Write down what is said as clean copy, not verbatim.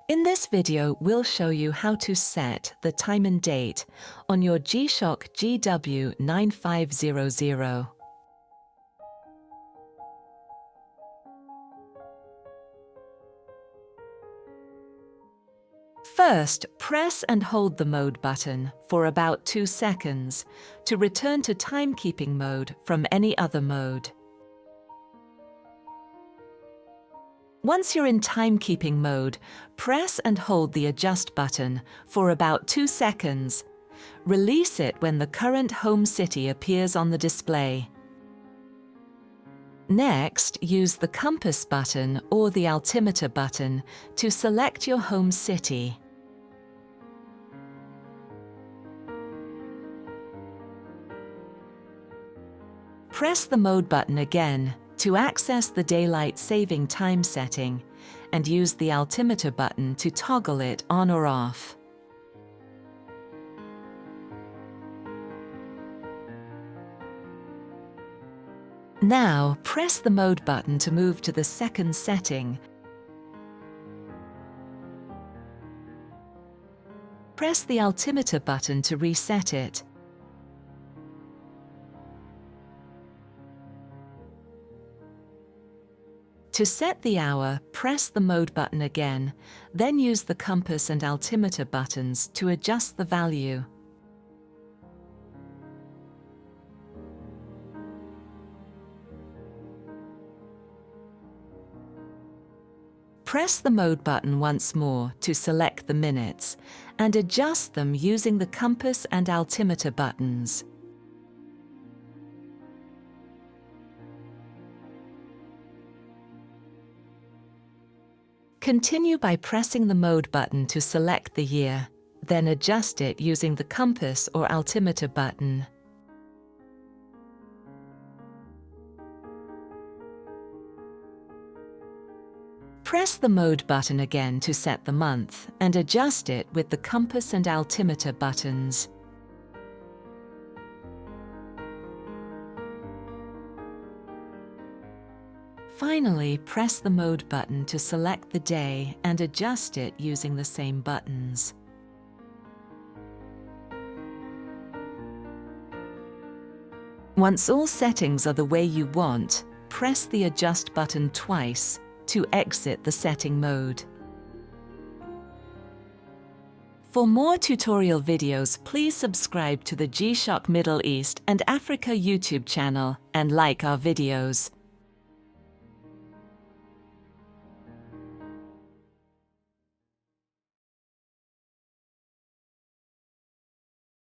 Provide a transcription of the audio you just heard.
In this video, we'll show you how to set the time and date on your G-Shock GW-9500. First, press and hold the mode button for about 2 seconds to return to timekeeping mode from any other mode. Once you're in timekeeping mode, press and hold the adjust button for about 2 seconds. Release it when the current home city appears on the display. Next, use the compass button or the altimeter button to select your home city. Press the mode button again to access the daylight saving time setting and use the altimeter button to toggle it on or off. Now, press the mode button to move to the second setting. Press the altimeter button to reset it. To set the hour, press the mode button again, then use the compass and altimeter buttons to adjust the value. Press the mode button once more to select the minutes and adjust them using the compass and altimeter buttons. Continue by pressing the mode button to select the year, then adjust it using the compass or altimeter button. Press the mode button again to set the month and adjust it with the compass and altimeter buttons. Finally, press the mode button to select the day and adjust it using the same buttons. Once all settings are the way you want, press the adjust button twice to exit the setting mode. For more tutorial videos, please subscribe to the G-Shock Middle East and Africa YouTube channel and like our videos.